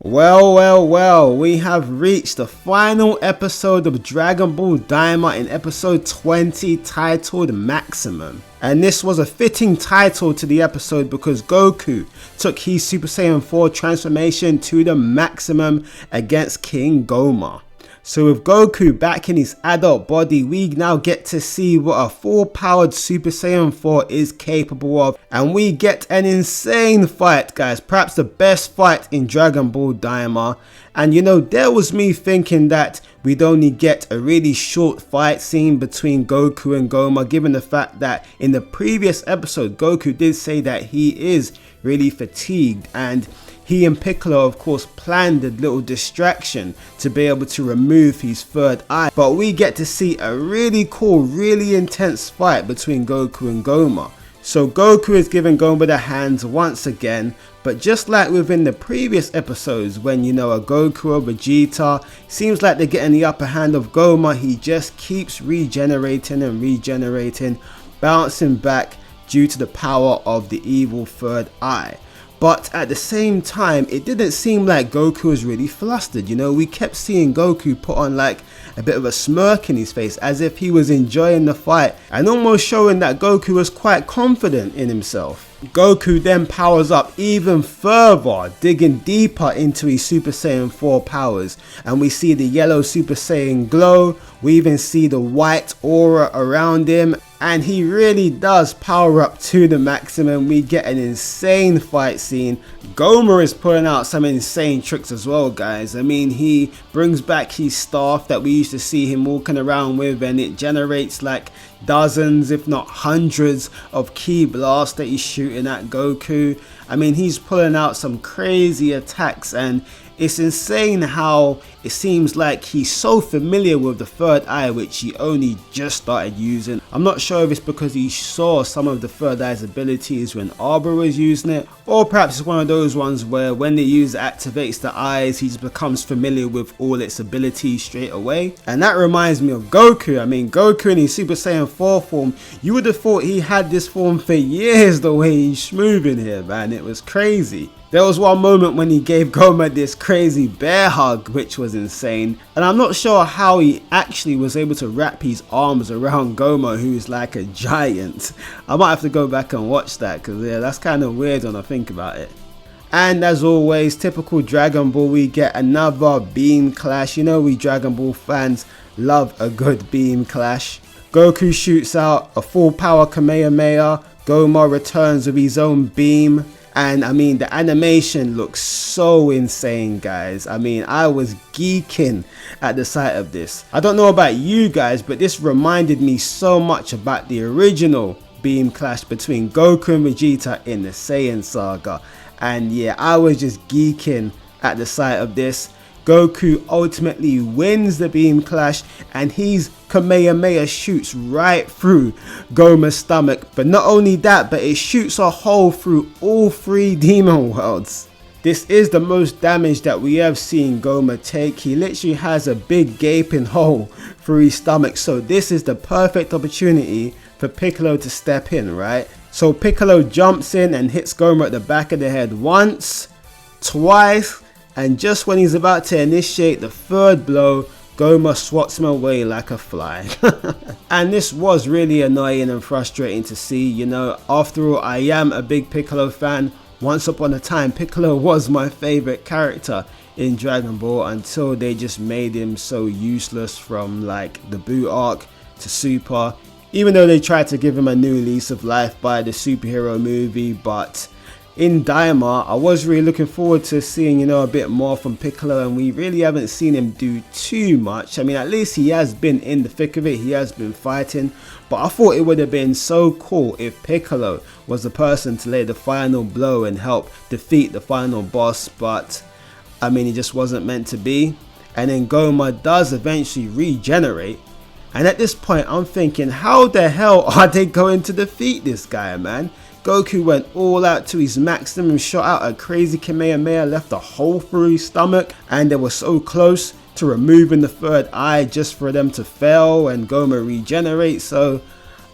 Well, we have reached the final episode of Dragon Ball Daima in episode 20 titled Maximum. And this was a fitting title to the episode because Goku took his Super Saiyan 4 transformation to the maximum against King Gomah. So with Goku back in his adult body, we now get to see what a full-powered Super Saiyan 4 is capable of. And we get an insane fight, guys. Perhaps the best fight in Dragon Ball Daima. And you know, there was me thinking that we'd only get a really short fight scene between Goku and Gomah, given the fact that in the previous episode, Goku did say that he is really fatigued, and he and Piccolo of course planned a little distraction to be able to remove his third eye. But we get to see a really cool, really intense fight between Goku and Gomah. So Goku is giving Gomah the hands once again, but just like within the previous episodes when you know a Goku or Vegeta seems like they're getting the upper hand of Gomah, he just keeps regenerating and regenerating, bouncing back due to the power of the evil third eye. But at the same time, it didn't seem like Goku was really flustered. You know, we kept seeing Goku put on like a bit of a smirk in his face as if he was enjoying the fight and almost showing that Goku was quite confident in himself. Goku then powers up even further, digging deeper into his Super Saiyan 4 powers, and we see the yellow Super Saiyan glow. We even see the white aura around him, and he really does power up to the maximum. We get an insane fight scene. Gomah is pulling out some insane tricks as well, guys. I mean, he brings back his staff that we used to see him walking around with, and it generates like dozens if not hundreds of ki blasts that he's shooting at Goku. I mean, he's pulling out some crazy attacks, and it's insane how it seems like he's so familiar with the third eye, which he only just started using. I'm not sure if it's because he saw some of the third eye's abilities when Arbor was using it, or perhaps it's one of those ones where when the user activates the eyes, he just becomes familiar with all its abilities straight away. And that reminds me of Goku. I mean, Goku in his Super Saiyan 4 form, you would have thought he had this form for years the way he's smoothing here, man. It was crazy. There was one moment when he gave Gomah this crazy bear hug, which was insane. And I'm not sure how he actually was able to wrap his arms around Gomah, who's like a giant. I might have to go back and watch that, because yeah, that's kind of weird when I think about it. And as always, typical Dragon Ball, we get another beam clash. You know, we Dragon Ball fans love a good beam clash. Goku shoots out a full power Kamehameha. Gomah returns with his own beam. And I mean, the animation looks so insane, guys. I mean, I was geeking at the sight of this. I don't know about you guys, but this reminded me so much about the original beam clash between Goku and Vegeta in the Saiyan saga. And yeah, I was just geeking at the sight of this. Goku ultimately wins the beam clash, and his Kamehameha shoots right through Gomah's stomach. But not only that, but it shoots a hole through all three demon worlds. This is the most damage that we have seen Gomah take. He literally has a big gaping hole through his stomach. So this is the perfect opportunity for Piccolo to step in, right? So Piccolo jumps in and hits Gomah at the back of the head once, twice, and just when he's about to initiate the third blow, Gomah swats him away like a fly. And this was really annoying and frustrating to see. You know, after all, I am a big Piccolo fan. Once upon a time, Piccolo was my favorite character in Dragon Ball until they just made him so useless from like the Buu arc to Super. Even though they tried to give him a new lease of life by the superhero movie, but in Daima, I was really looking forward to seeing, you know, a bit more from Piccolo, and we really haven't seen him do too much. I mean, at least he has been in the thick of it, he has been fighting, but I thought it would have been so cool if Piccolo was the person to lay the final blow and help defeat the final boss, but I mean, it just wasn't meant to be. And then Gomah does eventually regenerate, and at this point I'm thinking, how the hell are they going to defeat this guy, man? Goku went all out to his maximum, shot out a crazy Kamehameha, left a hole through his stomach, and they were so close to removing the third eye just for them to fail and Gomah regenerate. So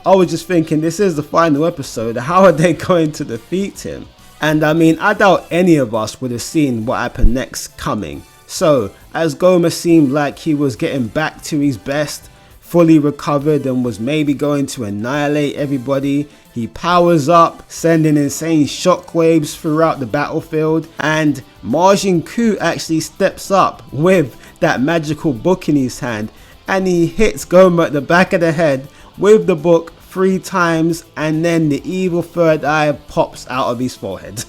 I was just thinking, this is the final episode, how are they going to defeat him? And I mean, I doubt any of us would have seen what happened next coming. So, as Gomah seemed like he was getting back to his best, fully recovered and was maybe going to annihilate everybody, he powers up, sending insane shockwaves throughout the battlefield, and Majin Buu actually steps up with that magical book in his hand, and he hits Gomah at the back of the head with the book 3 times, and then the evil third eye pops out of his forehead.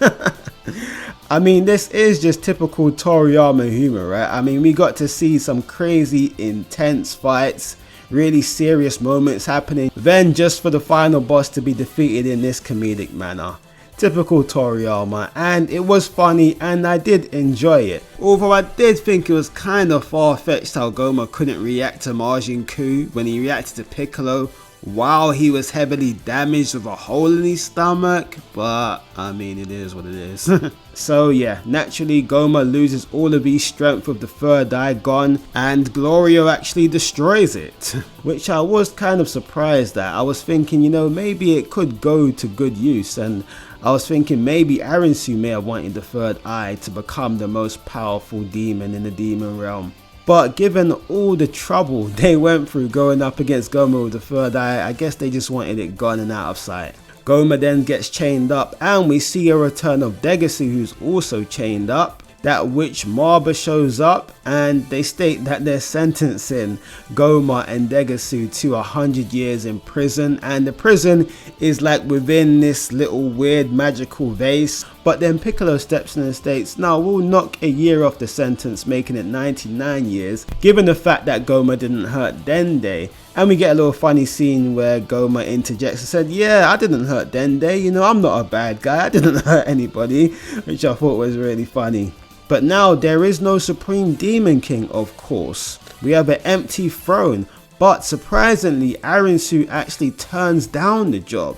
I mean, this is just typical Toriyama humor, right? I mean, we got to see some crazy intense fights, really serious moments happening, then just for the final boss to be defeated in this comedic manner. Typical Toriyama, and it was funny and I did enjoy it. Although I did think it was kind of far-fetched how Gomah couldn't react to Majin Buu when he reacted to Piccolo while he was heavily damaged with a hole in his stomach, but I mean, it is what it is. So yeah, naturally Gomah loses all of his strength with the third eye gone, and Glorio actually destroys it, which I was kind of surprised at. I was thinking, you know, maybe it could go to good use, and I was thinking maybe Arinsu may have wanted the third eye to become the most powerful demon in the demon realm. But given all the trouble they went through going up against Gomah with the third eye, I guess they just wanted it gone and out of sight. Gomah then gets chained up, and we see a return of Degasu, who's also chained up. That witch Marba shows up, and they state that they're sentencing Gomah and Degasu to 100 years in prison, and the prison is like within this little weird magical vase. But then Piccolo steps in and states, no, we'll knock a year off the sentence, making it 99 years, given the fact that Gomah didn't hurt Dende. And we get a little funny scene where Gomah interjects and said, yeah, I didn't hurt Dende, you know, I'm not a bad guy, I didn't hurt anybody, which I thought was really funny. But now there is no Supreme Demon King, of course. We have an empty throne, but surprisingly Arinsu actually turns down the job.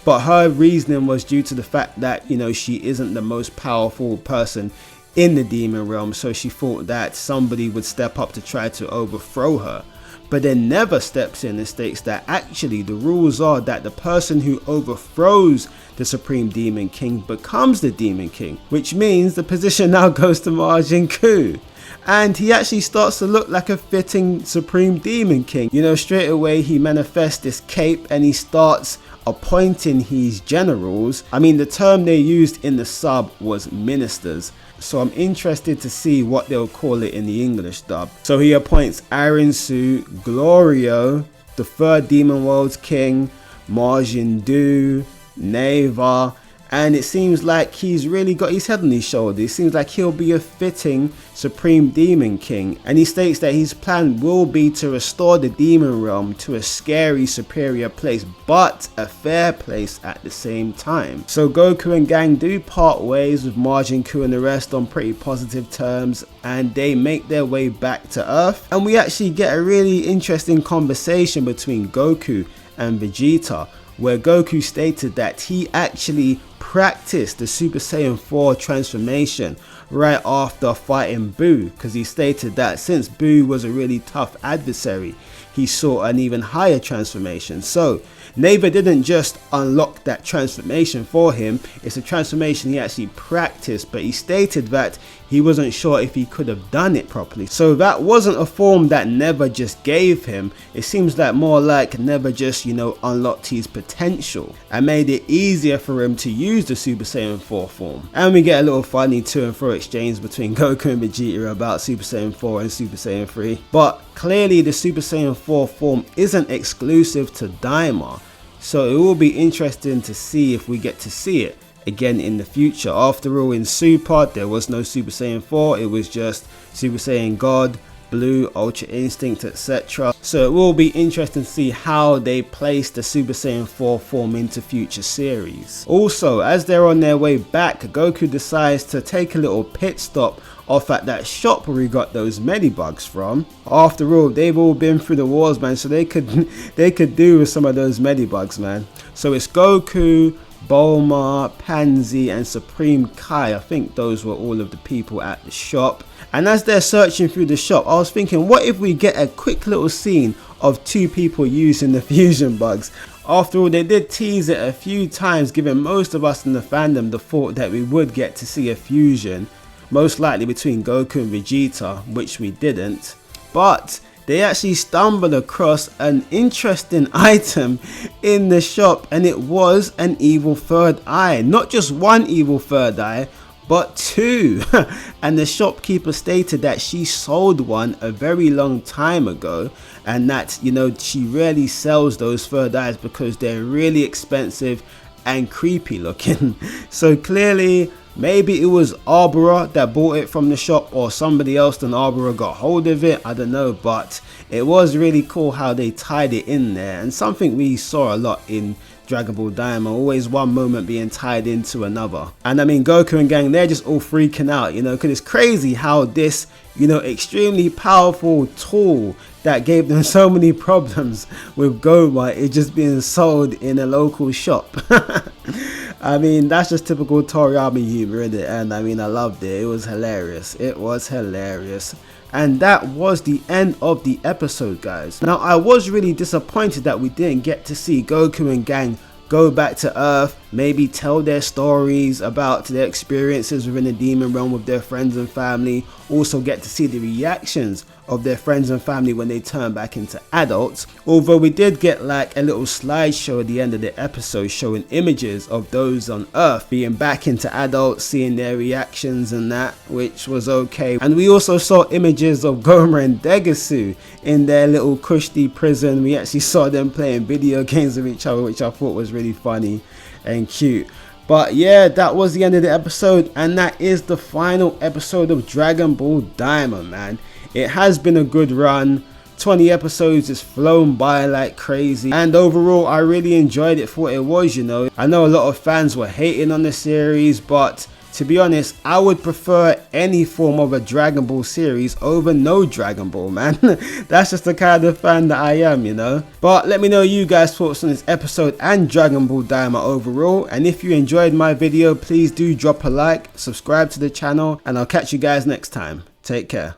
But her reasoning was due to the fact that, you know, she isn't the most powerful person in the demon realm, so she thought that somebody would step up to try to overthrow her. But then Never steps in and states that actually the rules are that the person who overthrows the Supreme Demon King becomes the Demon King, which means the position now goes to Majin Buu. And he actually starts to look like a fitting Supreme Demon King. You know, straight away he manifests this cape and he starts appointing his generals. I mean, the term they used in the sub was ministers, so I'm interested to see what they'll call it in the English dub. So he appoints Arinsu, Glorio, the third Demon World's king, Majin Buu, Neva, and it seems like he's really got his head on his shoulders. It seems like he'll be a fitting Supreme Demon King, and he states that his plan will be to restore the demon realm to a scary superior place, but a fair place at the same time. So Goku and gang do part ways with Majin Buu and the rest on pretty positive terms, and they make their way back to Earth, and we actually get a really interesting conversation between Goku and Vegeta, where Goku stated that he actually practiced the Super Saiyan 4 transformation right after fighting Buu, because he stated that since Buu was a really tough adversary, he saw an even higher transformation. So Neva didn't just unlock that transformation for him, it's a transformation he actually practiced, but he stated that he wasn't sure if he could have done it properly. So that wasn't a form that Neva just gave him. It seems that more like Neva just, you know, unlocked his potential and made it easier for him to use the Super Saiyan 4 form. And we get a little funny to and fro exchange between Goku and Vegeta about Super Saiyan 4 and Super Saiyan 3. But clearly the Super Saiyan 4 form isn't exclusive to Daima, so it will be interesting to see if we get to see it again in the future. After all, in Super there was no Super Saiyan 4, it was just Super Saiyan God, Blue, Ultra Instinct, etc. So it will be interesting to see how they place the Super Saiyan 4 form into future series. Also, as they're on their way back, Goku decides to take a little pit stop off at that shop where we got those Medibugs from. After all, they've all been through the wars, man, so they could do with some of those Medibugs, man. So it's Goku, Bulma, Pansy and Supreme Kai. I think those were all of the people at the shop. And as they're searching through the shop, I was thinking, what if we get a quick little scene of two people using the fusion bugs? After all, they did tease it a few times, giving most of us in the fandom the thought that we would get to see a fusion, most likely between Goku and Vegeta, which we didn't. But they actually stumbled across an interesting item in the shop, and it was an evil third eye. Not just one evil third eye, but two. And the shopkeeper stated that she sold one a very long time ago, and that, you know, she rarely sells those third eyes because they're really expensive and creepy looking. So clearly, maybe it was Arbora that bought it from the shop, or somebody else than Arbora got hold of it, I don't know. But it was really cool how they tied it in there, and something we saw a lot in Dragon Ball Daima, always one moment being tied into another. And I mean, Goku and gang, they're just all freaking out, you know, because it's crazy how this, you know, extremely powerful tool that gave them so many problems with Gomah is just being sold in a local shop. I mean, that's just typical Toriyama humor, isn't it? And I mean, I loved it. It was hilarious. It was hilarious. And that was the end of the episode, guys. Now, I was really disappointed that we didn't get to see Goku and gang go back to Earth, maybe tell their stories about their experiences within the demon realm with their friends and family, also get to see the reactions of their friends and family when they turn back into adults. Although we did get like a little slideshow at the end of the episode showing images of those on Earth being back into adults, seeing their reactions and that, which was okay. And we also saw images of Gomah and Degasu in their little Kushti prison. We actually saw them playing video games with each other, which I thought was really funny and cute. But yeah, that was the end of the episode, and that is the final episode of Dragon Ball Daima, man. It has been a good run. 20 episodes just flown by like crazy, and overall I really enjoyed it for what it was, you know. I know a lot of fans were hating on the series, but to be honest, I would prefer any form of a Dragon Ball series over no Dragon Ball, man. That's just the kind of fan that I am, you know. But let me know you guys' thoughts on this episode and Dragon Ball Daima overall. And if you enjoyed my video, please do drop a like, subscribe to the channel, and I'll catch you guys next time. Take care.